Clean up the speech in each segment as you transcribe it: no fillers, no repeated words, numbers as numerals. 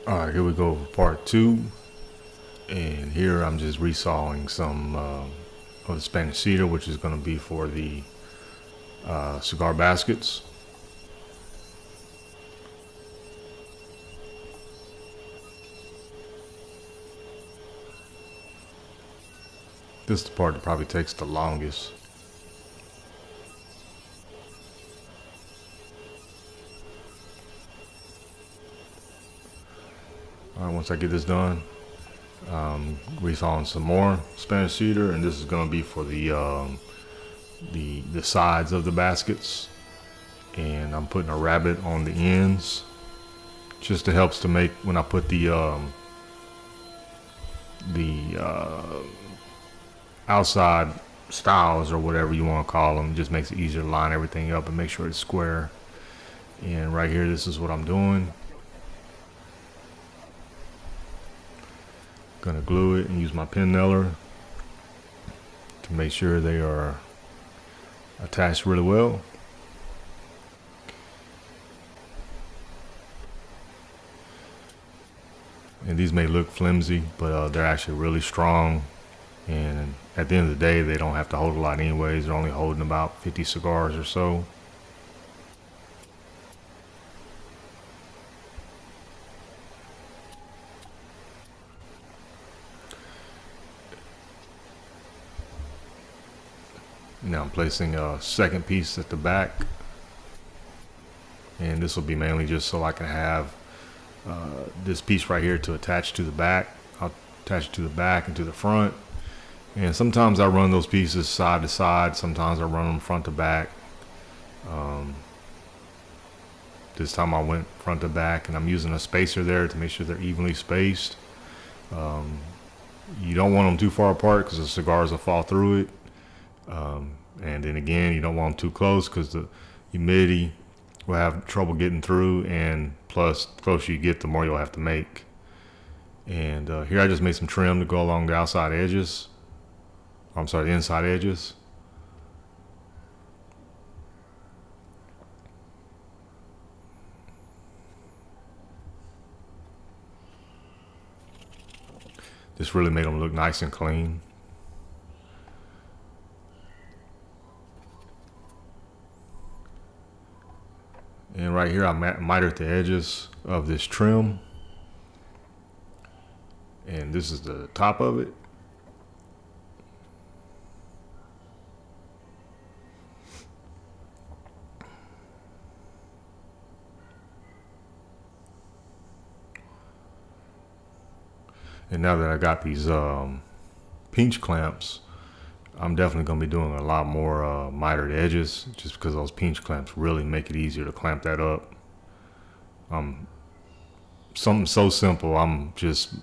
All right, here we go for part 2. And here I'm just resawing some of the Spanish cedar, which is going to be for the cigar baskets. This is the part that probably takes the longest. All right, once I get this done, resawing some more Spanish cedar, and this is going to be for the sides of the baskets. And I'm putting a rabbet on the ends, just to helps to make when I put the outside styles or whatever you want to call them. It just makes it easier to line everything up and make sure it's square. And right here, this is what I'm doing. Gonna glue it and use my pen nailer to make sure they are attached really well. And these may look flimsy, but they're actually really strong. And at the end of the day, they don't have to hold a lot anyways. They're only holding about 50 cigars or so. Now I'm placing a second piece at the back. And this will be mainly just so I can have this piece right here to attach to the back. I'll attach it to the back and to the front. And sometimes I run those pieces side to side. Sometimes I run them front to back. This time I went front to back, and I'm using a spacer there to make sure they're evenly spaced. You don't want them too far apart because the cigars will fall through it. And then again, you don't want them too close because the humidity will have trouble getting through, and plus the closer you get, the more you'll have to make. And here I just made some trim to go along the outside edges. I'm sorry, the inside edges. This really made them look nice and clean. And right here I mitered the edges of this trim. And this is the top of it. And now that I got these pinch clamps, I'm definitely going to be doing a lot more mitered edges, just because those pinch clamps really make it easier to clamp that up. Something so simple, I'm just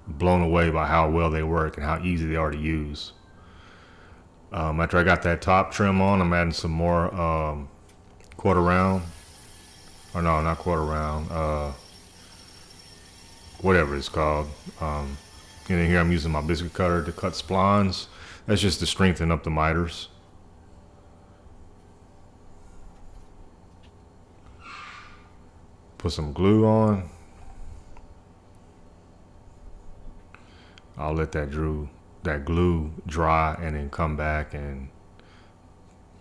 blown away by how well they work and how easy they are to use. After I got that top trim on, I'm adding some more quarter round, or no, not quarter round, whatever it's called. And then here I'm using my biscuit cutter to cut splines. That's just to strengthen up the miters. Put some glue on. I'll let that glue dry and then come back and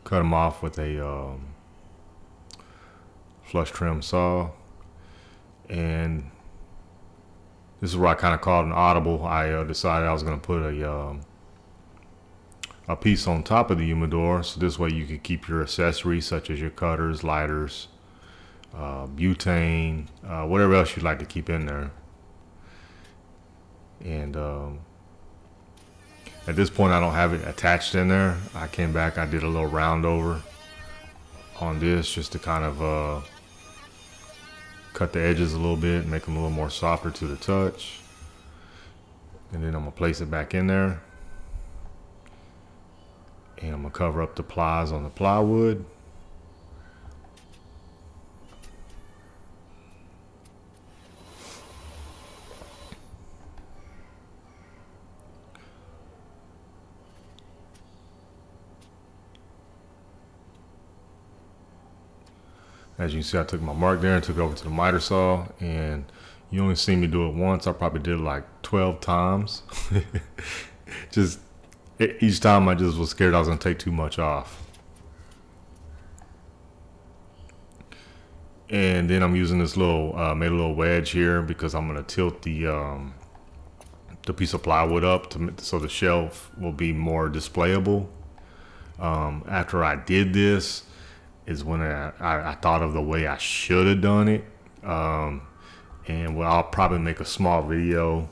cut them off with a flush trim saw. And this is where I kind of called an audible. I decided I was going to put a piece on top of the humidor, so this way you could keep your accessories such as your cutters, lighters, butane, whatever else you'd like to keep in there. And at this point I don't have it attached in there. I came back, I did a little round over on this just to kind of cut the edges a little bit, make them a little more softer to the touch. And then I'm gonna place it back in there. And I'm gonna cover up the plies on the plywood. As you can see, I took my mark there and took it over to the miter saw, and You only see me do it once. I probably did it like 12 times. Just each time I just was scared I was gonna take too much off. And then I'm using this little, made a little wedge here because I'm gonna tilt the piece of plywood up so the shelf will be more displayable. After I did this is when I thought of the way I should have done it. And well, I'll probably make a small video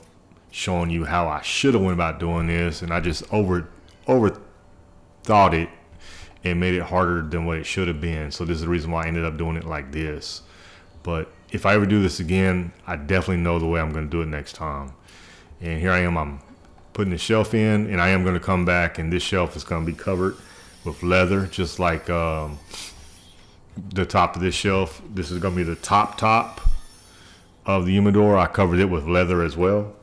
showing you how I should have went about doing this, and I just overthought it and made it harder than what it should have been. So this is the reason why I ended up doing it like this. But if I ever do this again, I definitely know the way I'm going to do it next time. And here I am, I'm putting the shelf in, and I am going to come back, and this shelf is going to be covered with leather, just like the top of this shelf. This is going to be the top of the humidor. I covered it with leather as well.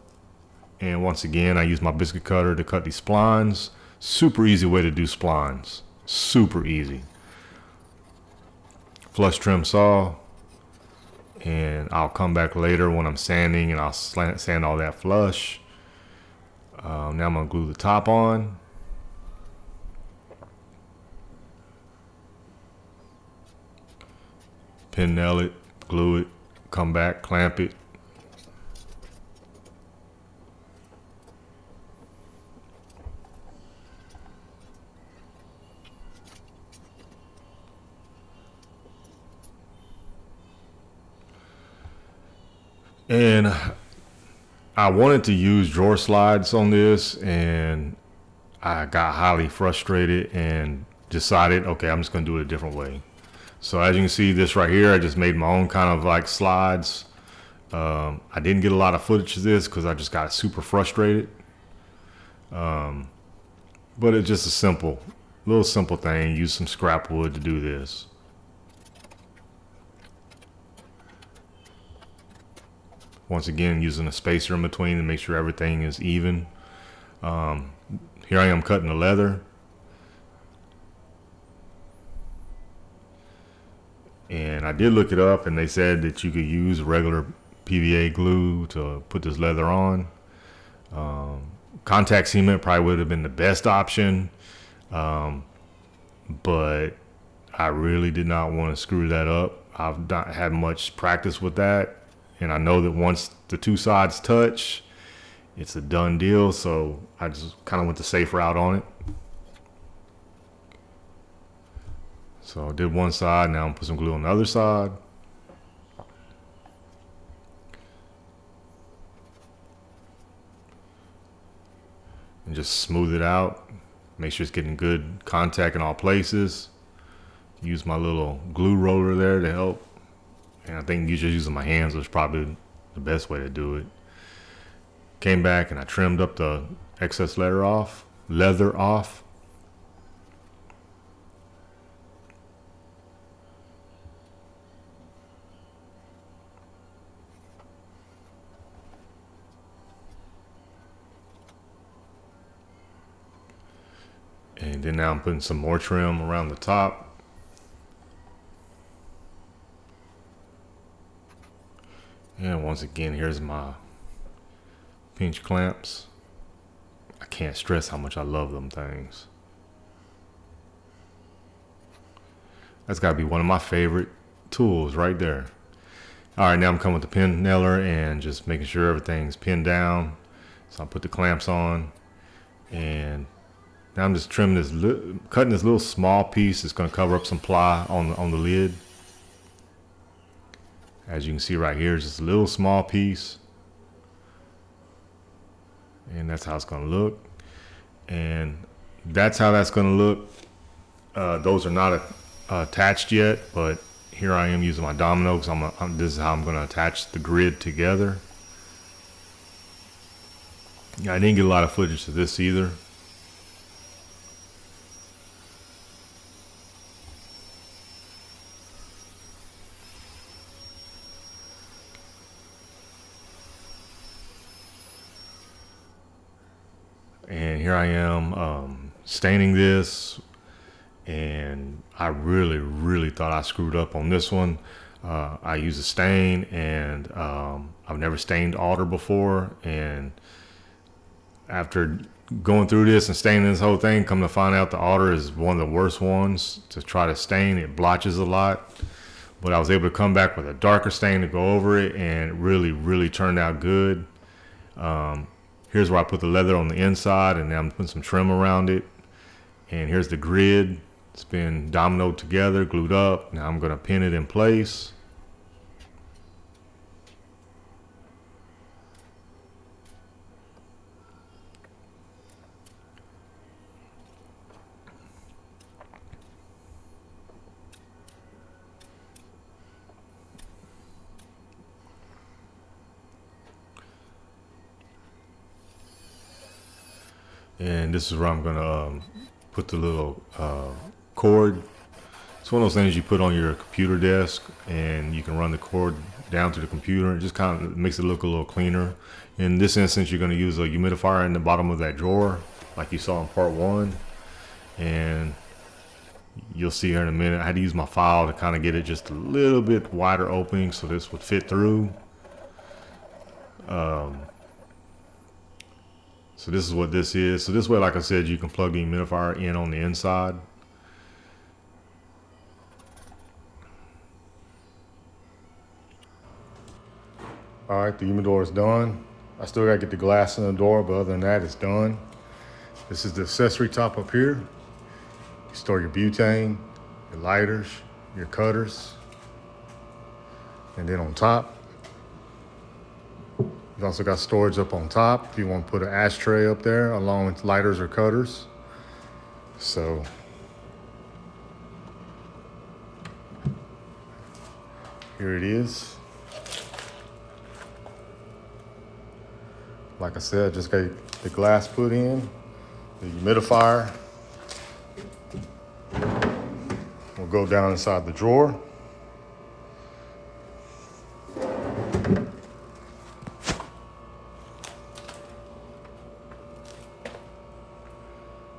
And once again, I use my biscuit cutter to cut these splines. Super easy way to do splines. Super easy. Flush trim saw. And I'll come back later when I'm sanding and I'll sand all that flush. Now I'm going to glue the top on. Pin nail it, glue it, come back, clamp it. And I wanted to use drawer slides on this, and I got highly frustrated and decided, okay, I'm just going to do it a different way. So as you can see, this right here, I just made my own kind of like slides. I didn't get a lot of footage of this because I just got super frustrated. But it's just a little simple thing. Use some scrap wood to do this. Once again, using a spacer in between to make sure everything is even. Here I am cutting the leather. And I did look it up, and they said that you could use regular PVA glue to put this leather on. Contact cement probably would have been the best option, but I really did not want to screw that up. I've not had much practice with that, and I know that once the two sides touch, it's a done deal, so I just kind of went the safe route on it. So I did one side, now I'm put some glue on the other side. And just smooth it out. Make sure it's getting good contact in all places. Use my little glue roller there to help. And I think just using my hands was probably the best way to do it. Came back and I trimmed up the excess leather off. And then now I'm putting some more trim around the top. And once again, here's my pinch clamps. I can't stress how much I love them things. That's gotta be one of my favorite tools right there. All right, now I'm coming with the pin nailer and just making sure everything's pinned down. So I put the clamps on, and now I'm just trimming this, cutting this little small piece that's going to cover up some ply on the lid. As you can see right here, it's just a little small piece. And that's how it's going to look. And that's how that's going to look. Those are not attached yet, but here I am using my domino because this is how I'm going to attach the grid together. Yeah, I didn't get a lot of footage of this either. And here I am staining this, and I really thought I screwed up on this one. I use a stain, and I've never stained alder before, and after going through this and staining this whole thing, come to find out the alder is one of the worst ones to try to stain. It blotches a lot, but I was able to come back with a darker stain to go over it, and it really turned out good. Here's where I put the leather on the inside, and then I'm putting some trim around it. And here's the grid. It's been dominoed together, glued up. Now I'm gonna pin it in place. And this is where I'm gonna put the little cord. It's one of those things you put on your computer desk, and you can run the cord down to the computer. It just kind of makes it look a little cleaner. In this instance, you're gonna use a humidifier in the bottom of that drawer, like you saw in part 1. And you'll see here in a minute, I had to use my file to kind of get it just a little bit wider opening so this would fit through. So this is what this is. So this way, like I said, you can plug the humidifier in on the inside. All right, the humidor is done. I still gotta get the glass in the door, but other than that, it's done. This is the accessory top up here. You store your butane, your lighters, your cutters. And then on top, you've also got storage up on top if you want to put an ashtray up there along with lighters or cutters. So here it is. Like I said, just got the glass put in, the humidifier will go down inside the drawer.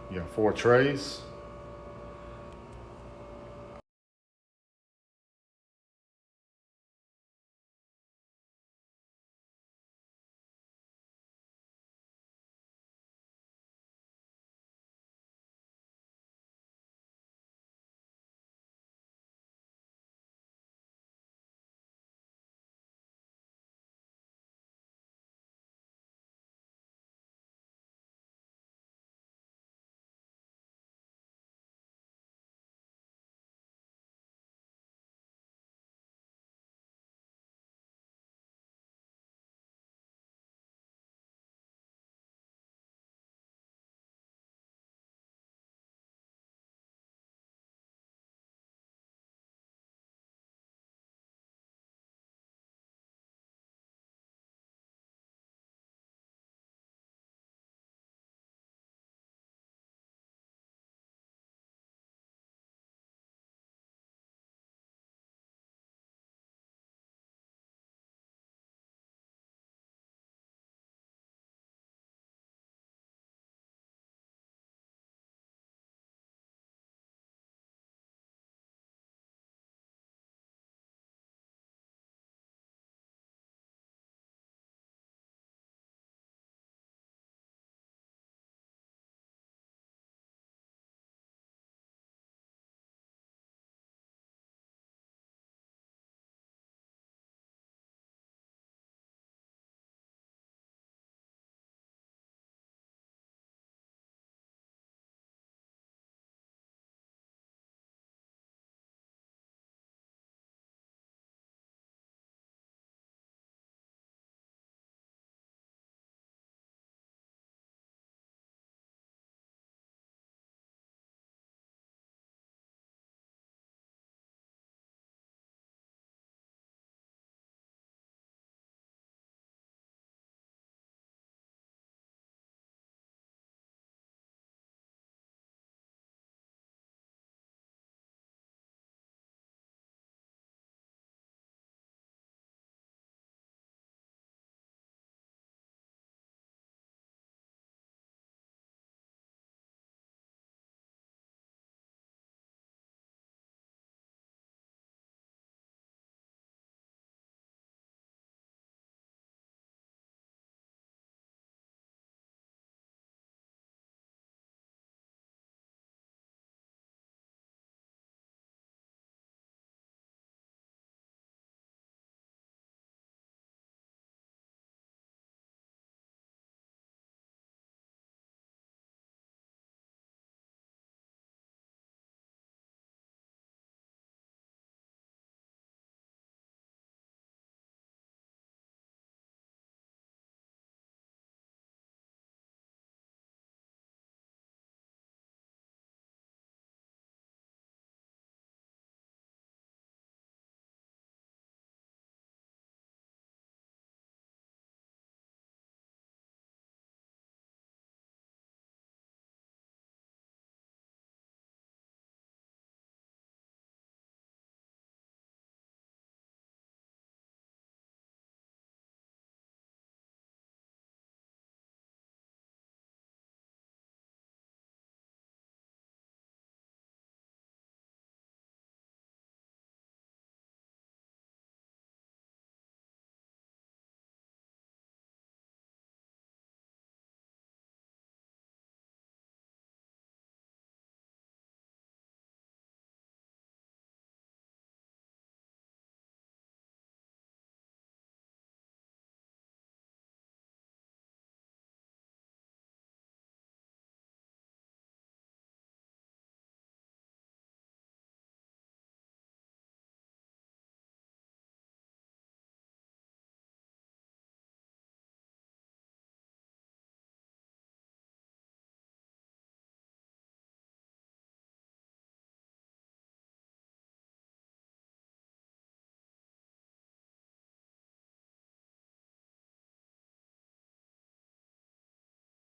You got 4 trays.